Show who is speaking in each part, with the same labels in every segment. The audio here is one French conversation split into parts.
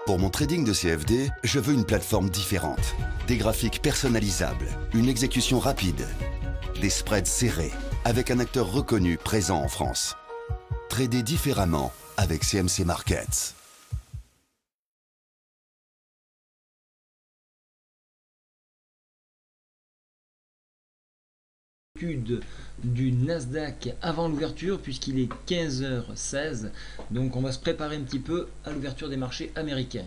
Speaker 1: Pour mon trading de CFD, je veux une plateforme différente. Des graphiques personnalisables, une exécution rapide, des spreads serrés, avec un acteur reconnu présent en France. Trader différemment avec CMC Markets.
Speaker 2: Du Nasdaq avant l'ouverture puisqu'il est 15h16, donc on va se préparer un petit peu à l'ouverture des marchés américains.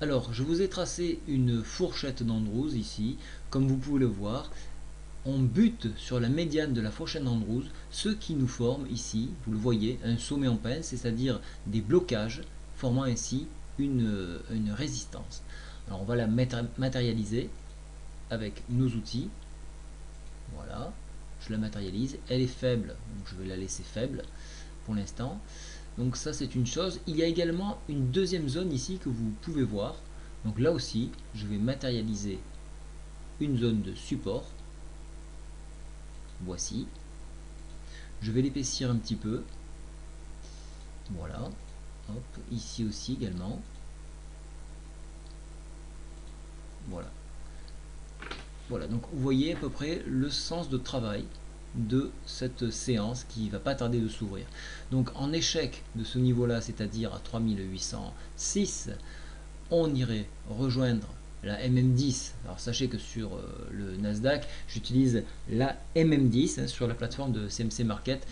Speaker 2: Alors je vous ai tracé une fourchette d'Andrews ici, comme vous pouvez le voir. On bute sur la médiane de la fourchette d'Andrews, ce qui nous forme ici, vous le voyez, un sommet en pince, c'est-à-dire des blocages formant ainsi une résistance. Alors on va la matérialiser avec nos outils. Voilà, je la matérialise, elle est faible, donc je vais la laisser faible pour l'instant. Donc ça c'est une chose. Il y a également une deuxième zone ici que vous pouvez voir. Donc là aussi, je vais matérialiser une zone de support. Voici. Je vais l'épaissir un petit peu. Voilà. Hop, ici aussi également. Voilà. Voilà, donc vous voyez à peu près le sens de travail de cette séance qui va pas tarder de s'ouvrir. Donc en échec de ce niveau-là, c'est-à-dire à 3806, on irait rejoindre la MM10. Alors sachez que sur le Nasdaq, j'utilise la MM10 sur la plateforme de CMC Market.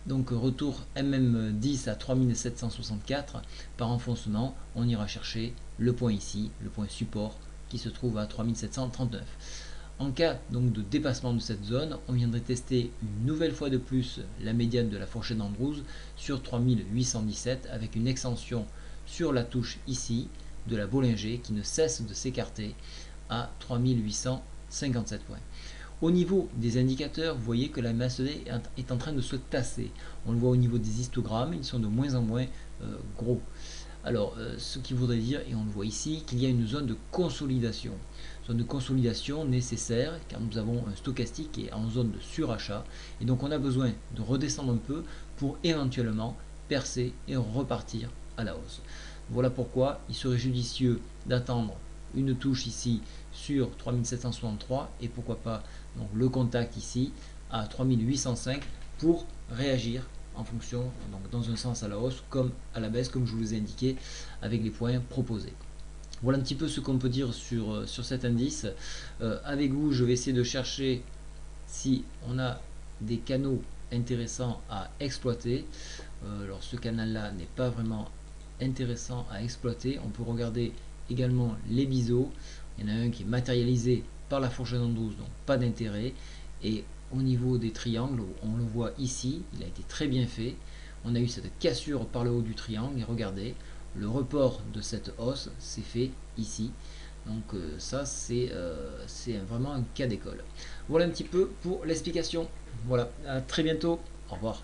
Speaker 2: Donc retour MM10 à 3764 par enfoncement, on ira chercher le point ici, le point support qui se trouve à 3739. En cas donc de dépassement de cette zone, on viendrait tester une nouvelle fois de plus la médiane de la fourchette d'Andrews sur 3817 avec une extension sur la touche ici de la Bollinger qui ne cesse de s'écarter à 3857 points. Au niveau des indicateurs, vous voyez que la MACD est en train de se tasser. On le voit au niveau des histogrammes, ils sont de moins en moins gros. Alors, ce qui voudrait dire, et on le voit ici, qu'il y a une zone de consolidation. Zone de consolidation nécessaire, car nous avons un stochastique qui est en zone de surachat. Et donc, on a besoin de redescendre un peu pour éventuellement percer et repartir à la hausse. Voilà pourquoi il serait judicieux d'attendre une touche ici sur 3763 et pourquoi pas donc, le contact ici à 3805 pour réagir en fonction, donc dans un sens à la hausse comme à la baisse, comme je vous ai indiqué avec les points proposés. Voilà un petit peu ce qu'on peut dire sur cet indice. Avec vous, je vais essayer de chercher si on a des canaux intéressants à exploiter. Alors ce canal-là n'est pas vraiment intéressant à exploiter. On peut regarder également les biseaux. Il y en a un qui est matérialisé par la fourchette d'Andrews, donc pas d'intérêt. Et au niveau des triangles, on le voit ici, il a été très bien fait. On a eu cette cassure par le haut du triangle et regardez, le report de cette hausse s'est fait ici. Donc ça c'est vraiment un cas d'école. Voilà un petit peu pour l'explication. Voilà, à très bientôt. Au revoir.